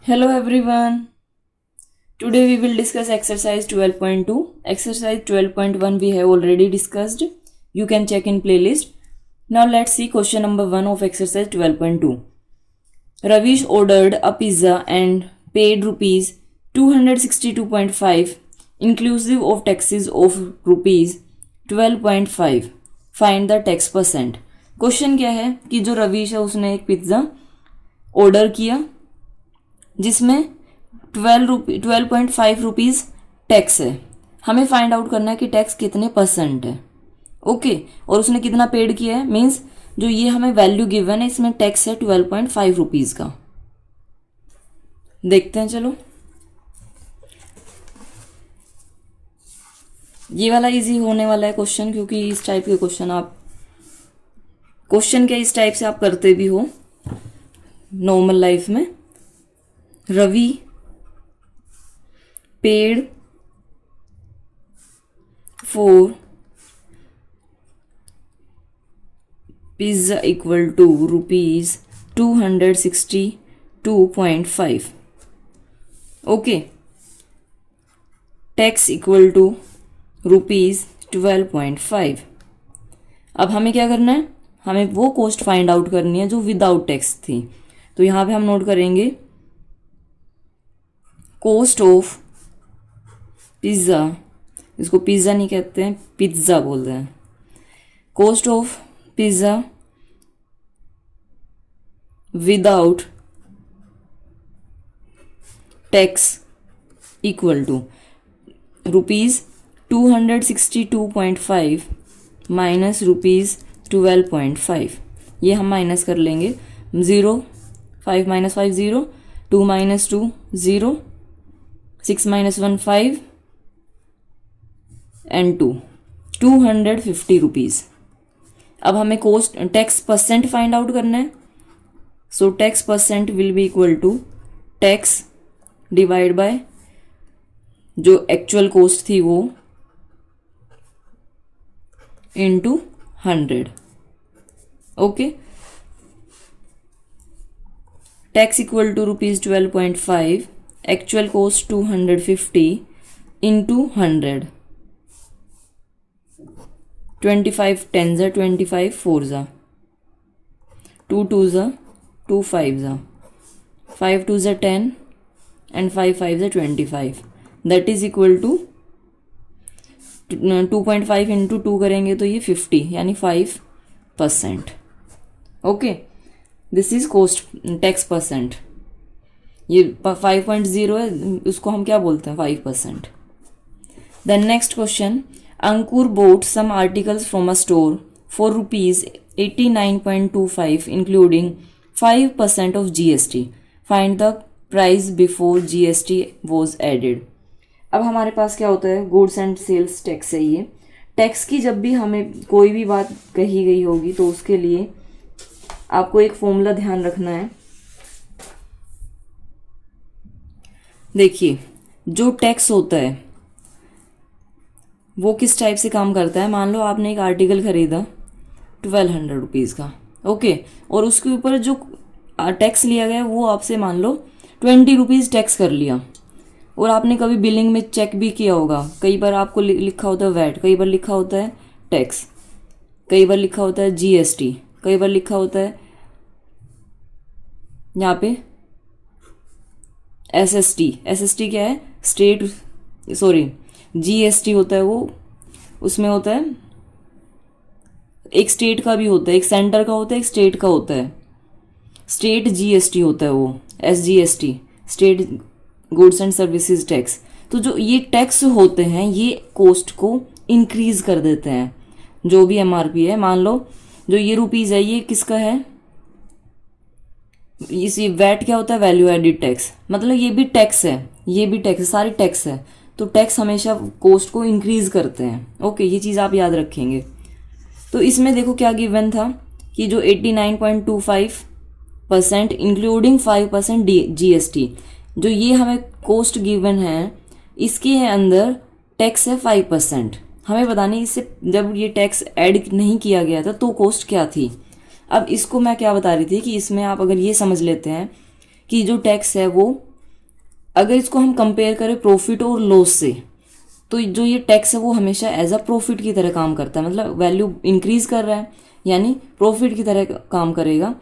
Hello everyone. Today we will discuss exercise 12.2. Exercise 12.1 we have already discussed. You can check in playlist. Now let's see question number 1 of exercise 12.2. Ravish ordered a pizza and paid rupees 262.5 inclusive of taxes of rupees 12.5. Find the tax percent. Question क्या है कि जो रवीश है उसने एक pizza order किया जिसमें 12.5 rupees tax है। हमें फाइंड आउट करना है कि टैक्स कितने परसेंट है। ओके और उसने कितना पेड किया है, मीन्स जो ये हमें वैल्यू गिवन है इसमें टैक्स है 12.5 रुपीज़ का। देखते हैं, चलो ये वाला इजी होने वाला है क्वेश्चन, क्योंकि इस टाइप के क्वेश्चन क्या इस टाइप से आप करते भी हो नॉर्मल लाइफ में। Ravi paid for pizza equal to rupees 262.5। Okay, tax equal to rupees 12.5। अब हमें क्या करना है, हमें वो कॉस्ट फाइंड आउट करनी है जो विदाउट टैक्स थी। तो यहाँ पे हम नोट करेंगे कॉस्ट ऑफ पिज़्ज़ा, इसको पिज़्ज़ा नहीं कहते हैं, पिज़्ज़ा बोलते हैं। Cost of pizza without tax equal to rupees 262.5 minus rupees 12.5। ये हम माइनस कर लेंगे। 0 5 minus 5 0, 2 minus 2 0, 6 minus 1 5 and 2 250 rupees. अब हमें cost tax percent find out करना है। So tax percent will be equal to tax divide by जो actual cost थी वो into 100। Okay, tax equal to rupees 12.5, actual cost 250 into 100। 25 10 ज़ा 25 4 ज़ा 2 2 ज़ा 2 5 ज़ा 5 2 ज़ा 10 एंड 5 5 ज़ा 25। That is equal to 2.5 into 2 करेंगे तो ये 50 यानी 5%। Okay, this is cost tax percent. ये 5.0 है, उसको हम क्या बोलते हैं 5%। Then next question, Ankur bought some articles from a store for rupees 89.25 including 5% of GST। Find the price before GST was added. अब हमारे पास क्या होता है, गुड्स एंड सेल्स टैक्स है। ये टैक्स की जब भी हमें कोई भी बात कही गई होगी तो उसके लिए आपको एक फॉर्मूला ध्यान रखना है। देखिए, जो टैक्स होता है वो किस टाइप से काम करता है। मान लो आपने एक आर्टिकल खरीदा 1200 रुपीज़ का, ओके, और उसके ऊपर जो टैक्स लिया गया वो आपसे मान लो 20 रुपीज़ टैक्स कर लिया। और आपने कभी बिलिंग में चेक भी किया होगा, कई बार आपको लिखा होता है वैट, कई बार लिखा होता है टैक्स, कई बार लिखा होता है GST, कई बार लिखा होता है यहाँ पे SST क्या है, स्टेट सॉरी GST होता है वो, उसमें होता है एक स्टेट का भी होता है, एक सेंटर का होता है, एक स्टेट का होता है। स्टेट GST होता है वो, SGST, state goods and services tax. तो जो ये टैक्स होते हैं ये कॉस्ट को इंक्रीज कर देते हैं। जो भी MRP है, मान लो जो ये रुपीज़ है ये किसका है, इसी वैट क्या होता है, वैल्यू एडिड टैक्स, मतलब ये भी टैक्स है, ये भी टैक्स है, सारी टैक्स है। तो टैक्स हमेशा कॉस्ट को इंक्रीज करते हैं। ओके, ये चीज़ आप याद रखेंगे। तो इसमें देखो क्या गिवन था कि जो 89.25% इंक्लूडिंग 5% GST, जो ये हमें कॉस्ट गिवन है इसके अंदर टैक्स है 5%। हमें बताने इससे जब ये टैक्स ऐड नहीं किया गया था तो कॉस्ट क्या थी। अब इसको मैं क्या बता रही थी कि इसमें आप अगर ये समझ लेते हैं कि जो टैक्स है वो अगर इसको हम कंपेयर करें प्रॉफिट और लॉस से, तो जो ये टैक्स है वो हमेशा एज अ प्रॉफिट की तरह काम करता है, मतलब वैल्यू इंक्रीज कर रहा है यानी प्रॉफिट की तरह काम करेगा।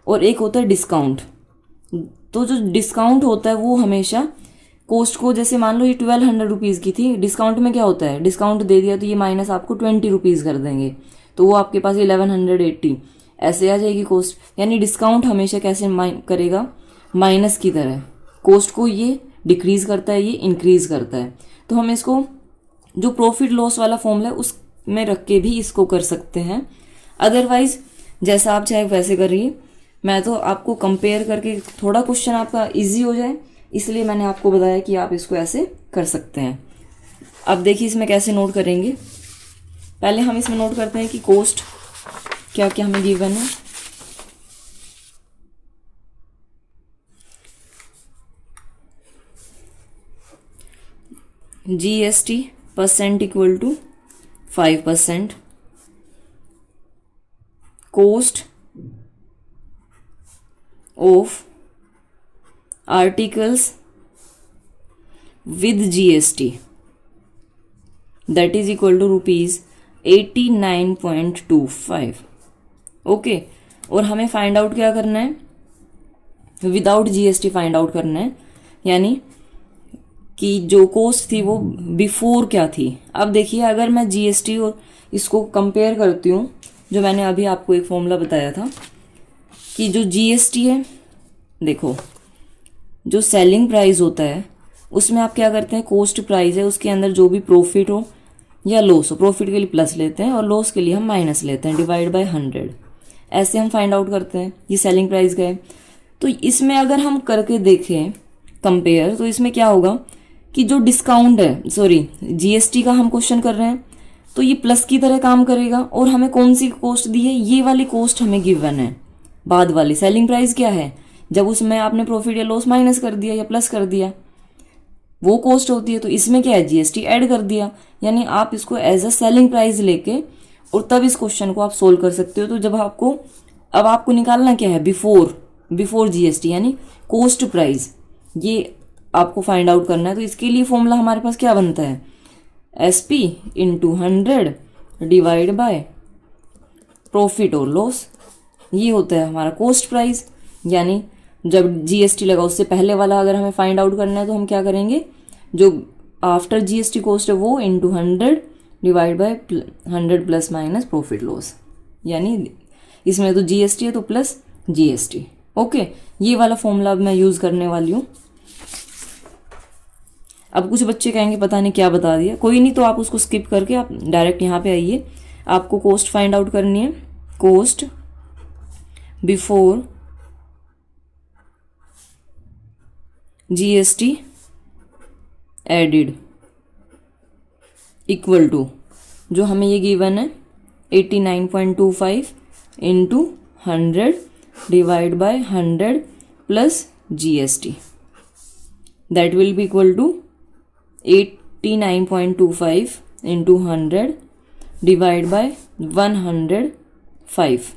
और एक होता है डिस्काउंट। तो जो डिस्काउंट होता है वो हमेशा कोस्ट को, जैसे मान लो ये 1200 रुपीज़ की थी, डिस्काउंट में क्या होता है, डिस्काउंट दे दिया तो ये माइनस आपको 20 रुपीज़ कर देंगे, तो वो आपके पास 1180 ऐसे आ जाएगी कॉस्ट। यानी डिस्काउंट हमेशा कैसे करेगा, माइनस की तरह। कॉस्ट को ये डिक्रीज करता है, ये इंक्रीज करता है। तो हम इसको जो प्रॉफिट लॉस वाला फॉर्मूला है उसमें रख के भी इसको कर सकते हैं। अदरवाइज जैसा आप चाहे वैसे करिए। मैं तो आपको कंपेयर करके थोड़ा क्वेश्चन आपका इजी हो जाए इसलिए मैंने आपको बताया कि आप इसको ऐसे कर सकते हैं। अब देखिए इसमें कैसे नोट करेंगे। पहले हम इसमें नोट करते हैं कि कॉस्ट क्या क्या हमें गिवन है। GST percent equal to 5%, cost of articles with GST that is equal to rupees 89.25। Okay, और हमें फाइंड आउट क्या करना है, विदाउट GST फाइंड आउट करना है, यानी कि जो कॉस्ट थी वो बिफोर क्या थी। अब देखिए अगर मैं GST और इसको कंपेयर करती हूँ, जो मैंने अभी आपको एक फॉर्मूला बताया था कि जो GST है, देखो जो सेलिंग प्राइस होता है उसमें आप क्या करते हैं, कॉस्ट प्राइस है उसके अंदर जो भी प्रॉफिट हो या लॉस हो, प्रॉफिट के लिए प्लस लेते हैं और लॉस के लिए हम माइनस लेते हैं, डिवाइड बाय 100। ऐसे हम फाइंड आउट करते हैं ये सेलिंग प्राइस का है। तो इसमें अगर हम करके देखें कंपेयर, तो इसमें क्या होगा कि जो डिस्काउंट है, सॉरी GST का हम क्वेश्चन कर रहे हैं, तो ये प्लस की तरह काम करेगा। और हमें कौन सी कॉस्ट दी है, ये वाली कॉस्ट हमें गिवन है, बाद वाली। सेलिंग प्राइस क्या है, जब उसमें आपने प्रॉफिट या लॉस माइनस कर दिया या प्लस कर दिया, वो कॉस्ट होती है। तो इसमें क्या है, GST ऐड कर दिया। यानी आप इसको एज अ सेलिंग प्राइस लेके और तब इस क्वेश्चन को आप सोल्व कर सकते हो। तो जब आपको, अब आपको निकालना क्या है, बिफोर GST यानी कॉस्ट प्राइस, ये आपको फाइंड आउट करना है। तो इसके लिए फॉर्मूला हमारे पास क्या बनता है, SP into 100 divide by profit और लॉस। ये होता है हमारा कॉस्ट प्राइस। यानी जब GST लगा उससे पहले वाला अगर हमें फाइंड आउट करना है तो हम क्या करेंगे, जो आफ्टर GST कॉस्ट है वो into 100 divide by 100 plus minus profit loss. यानी इसमें तो GST है तो प्लस GST। ओके, ये वाला फॉर्मूला अब मैं यूज़ करने वाली हूँ। अब कुछ बच्चे कहेंगे पता नहीं क्या बता दिया, कोई नहीं, तो आप उसको स्किप करके आप डायरेक्ट यहाँ पे आइए। आपको कॉस्ट फाइंड आउट करनी है, cost before GST added equal to, जो हमें ये गिवन है 89.25 into 100 divide by 100 plus GST, that will be equal to 89.25 into 100 divide by 105।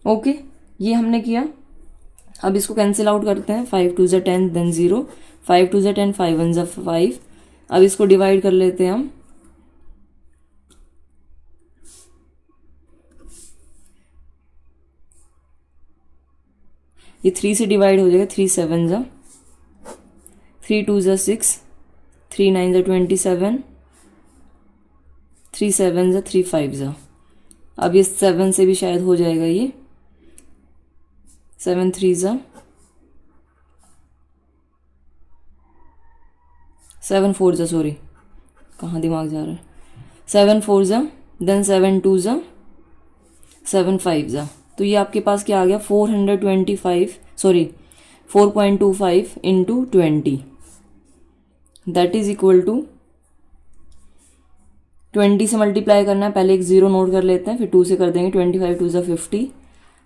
Okay, ये हमने किया। अब इसको कैंसिल आउट करते हैं, 5 2 ज़ा 10 देन 0, 5 2 ज़ा 10 5 1 ज़ा 5। अब इसको डिवाइड कर लेते हैं हम, ये 3 से डिवाइड हो जाएगा, 3 7 ज़ा, 3 2 ज़ा 6, 3 9 ज़ा 27, 3 7 ज़ा 3 5 ज़ा। अब ये 7 से भी शायद हो जाएगा, ये 7 3 ज़ा 7 4 ज़ा, सॉरी कहाँ दिमाग जा रहा है, 7 4 ज़ा देन 7 2 ज़ा 7 5 ज़ा। तो ये आपके पास क्या आ गया, 425, sorry 4.25 into 20, that is equal to 20 से मल्टीप्लाई करना है। पहले एक 0 नोट कर लेते हैं, फिर 2 से कर देंगे, 25 2 ज़ा 50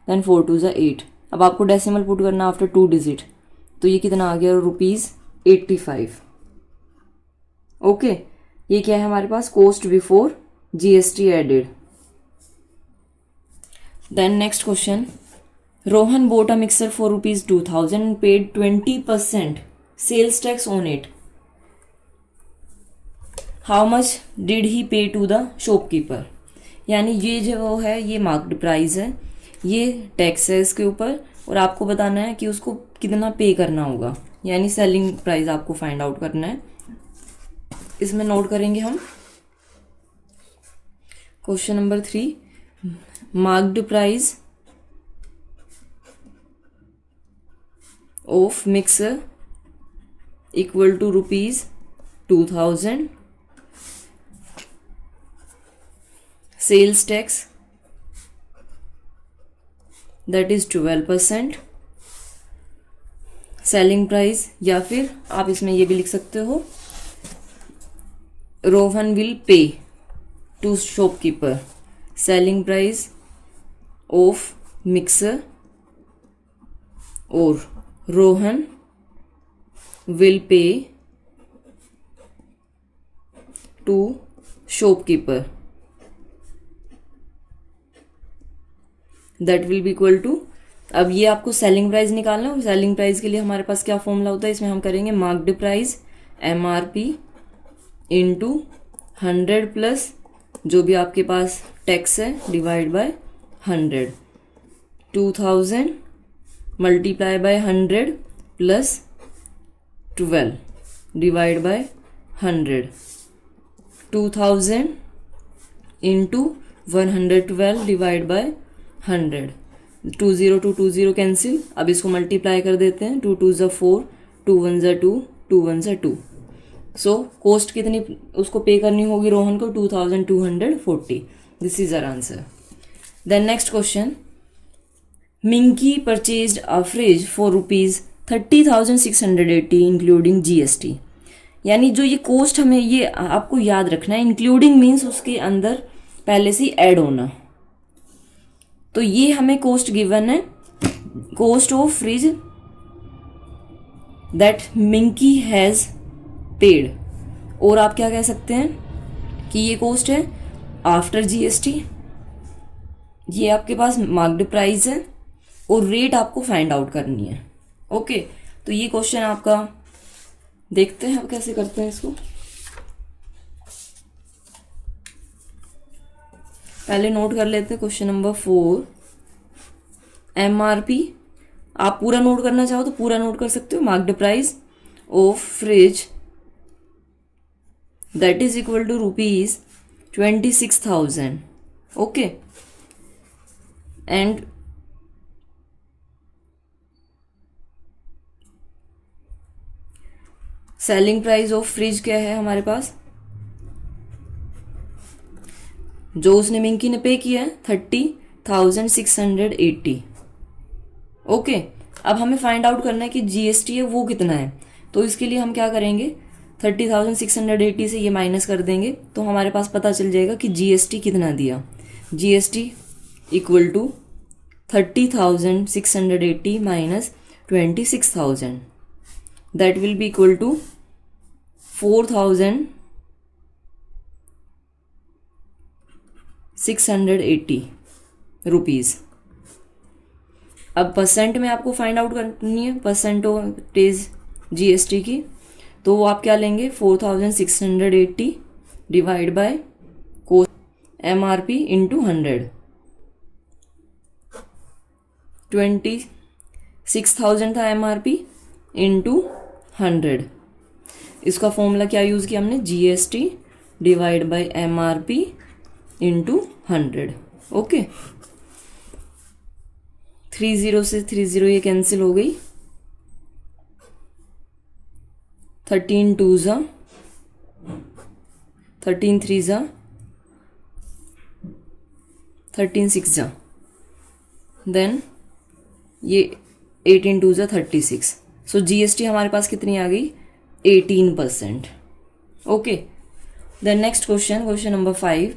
देन 4 2 ज़ा 8। अब आपको डेसिमल पुट करना आफ्टर 2 डिजिट, तो ये कितना आ गया, ₹85। ओके, ये क्या है हमारे पास, cost before GST added. Then next question, Rohan bought a mixer for ₹2000 and paid 20% sales tax on it, how much did he pay to the shopkeeper. यानी ये जो है ये मार्क्ड प्राइस है, ये टैक्स है इसके ऊपर, और आपको बताना है कि उसको कितना पे करना होगा, यानी सेलिंग प्राइस आपको फाइंड आउट करना है। इसमें नोट करेंगे हम question number 3, marked price of mixer equal to ₹2000, sales tax that is 12%, selling price, या फिर आप इसमें ये भी लिख सकते हो Rohan will pay to shopkeeper selling price of mixer, और Rohan will pay to shopkeeper, that will be equal to. अब ये आपको सेलिंग प्राइस निकालना है, सेलिंग प्राइस के लिए हमारे पास क्या फॉर्मूला होता है, इसमें हम करेंगे marked price MRP into 100 plus जो भी आपके पास टैक्स है divide by 100, 2000 multiply by 100 plus 12 divide by 100, 2000 into 112 divide by 100, 20 to 20 cancel. अब इसको मल्टीप्लाई कर देते हैं, 2 2 ज़ा 4, 2 1 ज़ा 2, 2 1 ज़ा 2। सो कॉस्ट कितनी उसको पे करनी होगी रोहन को, 2240। This is our answer. Then next question, Minki purchased a fridge for ₹30,680 including GST। यानी जो ये कॉस्ट हमें ये आपको याद रखना है, इंक्लूडिंग मीन्स उसके अंदर पहले से ऐड होना। तो ये हमें कॉस्ट गिवन है, cost of fridge that Minki has paid, और आप क्या कह सकते हैं कि ये कॉस्ट है आफ्टर GST। ये आपके पास मार्क्ड प्राइस है और रेट आपको फाइंड आउट करनी है। ओके, तो ये क्वेश्चन आपका देखते हैं अब कैसे करते हैं इसको। पहले नोट कर लेते हैं क्वेश्चन नंबर 4, MRP। आप पूरा नोट करना चाहो तो पूरा नोट कर सकते हो, marked price of fridge that is equal to ₹26,000. Okay, and selling price of fridge क्या है हमारे पास, जो उसने मिंकी ने पे किया है 30,680। ओके, अब हमें फाइंड आउट करना है कि GST है वो कितना है। तो इसके लिए हम क्या करेंगे, 30,680 से ये माइनस कर देंगे तो हमारे पास पता चल जाएगा कि GST कितना दिया। GST equal to 30,680 minus 26,000, that will be equal to 4,680 rupees. अब परसेंट में आपको फाइंड आउट करनी है परसेंटेज GST की, तो वो आप क्या लेंगे, 4,680 divide by cost MRP into 100, 26,000 था MRP इंटू 100। इसका फॉर्मूला क्या यूज़ किया हमने, GST divide by MRP into 100। Okay, 30 से 30 ये कैंसिल हो गई, 13 2 ज़ा, 13 3 ज़ा, 13 6 ज़ा, देन ये 18 2 ज़ा 36। सो GST हमारे पास कितनी आ गई, 18%। Okay, then next question, question number 5,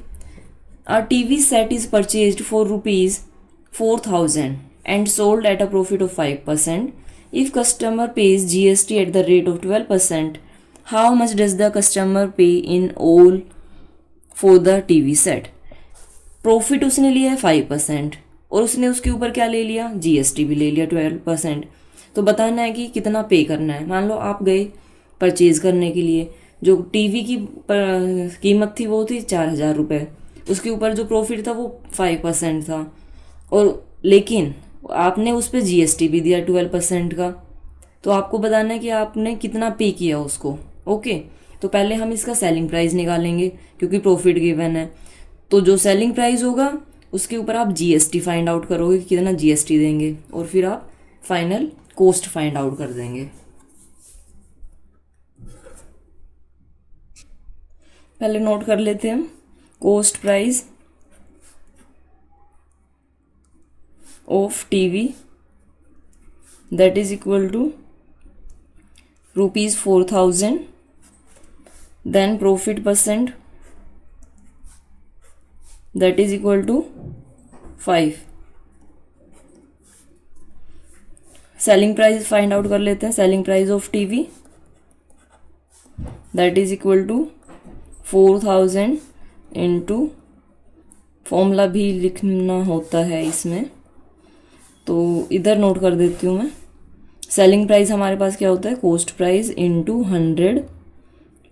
a TV set is purchased for ₹4,000 and sold at a profit of 5%. If customer pays GST at the rate of 12%, how much does the customer pay in all for the TV set? Profit उसने लिया है 5% और उसने उसके ऊपर क्या ले लिया, GST भी ले लिया 12%। तो बताना है कि कितना पे करना है। मान लो आप गए परचेज करने के लिए, जो टीवी की कीमत थी वो थी 4,000 रुपये, उसके ऊपर जो प्रॉफिट था वो 5% था, और लेकिन आपने उस पर जीएसटी भी दिया 12% का। तो आपको बताना है कि आपने कितना पे किया उसको। ओके, तो पहले हम इसका सेलिंग प्राइस निकालेंगे क्योंकि प्रॉफिट गिवन है। तो जो सेलिंग प्राइस होगा उसके ऊपर आप जीएसटी फाइंड आउट करोगे कि कितना जीएसटी देंगे, और फिर आप फाइनल कॉस्ट फाइंड आउट कर देंगे। पहले नोट कर लेते हैं हम cost price of TV that is equal to ₹4,000, then profit percent that is equal to 5। Selling price find out कर लेते हैं। Selling price of TV that is equal to 4,000 into, formula भी लिखना होता है इसमें, तो इधर नोट कर देती हूँ मैं। सेलिंग प्राइस हमारे पास क्या होता है, cost price into 100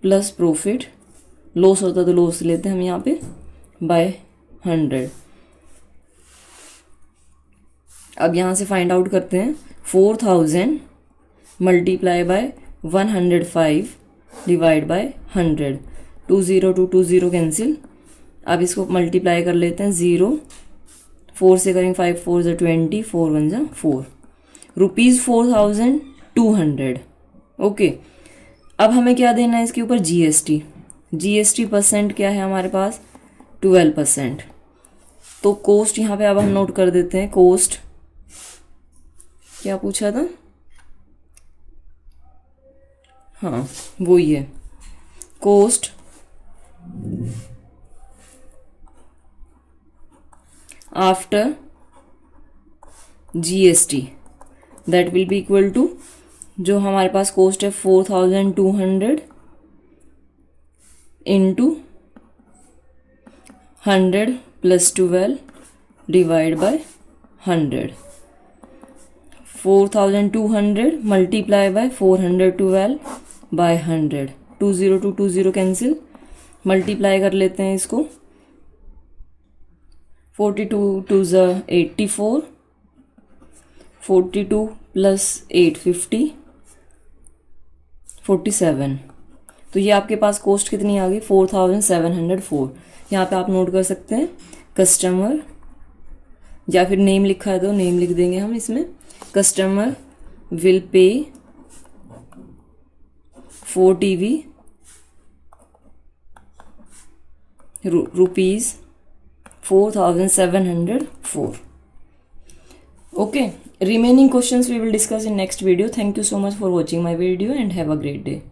plus profit, loss होता तो लॉस लेते हैं हम यहाँ पे, बाय 100। अब यहाँ से फाइंड आउट करते हैं 4,000 multiply by 105 divide by 100, 20 to 20 cancel. अब इसको मल्टीप्लाई कर लेते हैं, 0 4 से करेंगे, 5 4 ज़ा 20, 4 1 ज़ा 4, ₹4,200। ओके, अब हमें क्या देना है इसके ऊपर, जीएसटी। जीएसटी परसेंट क्या है हमारे पास, 12%। तो कॉस्ट यहाँ पे अब हम नोट कर देते हैं। कॉस्ट क्या पूछा था, हाँ वो ही है, cost after GST that will be equal to, जो हमारे पास कॉस्ट है 4,200 into 100 plus 12 divide by 100, 4,200 multiply by 412 by 100, 20 to 20 cancel, multiply कर लेते हैं इसको, 42 2 ज़ा 84, 42 प्लस 8 50, 47। तो ये आपके पास कॉस्ट कितनी आ गई, 4,704। यहाँ पे आप नोट कर सकते हैं कस्टमर, या फिर नेम लिखा है तो नेम लिख देंगे हम इसमें, customer will pay for TV ₹4,704। Okay, remaining questions we will discuss in next video. Thank you so much for watching my video and have a great day.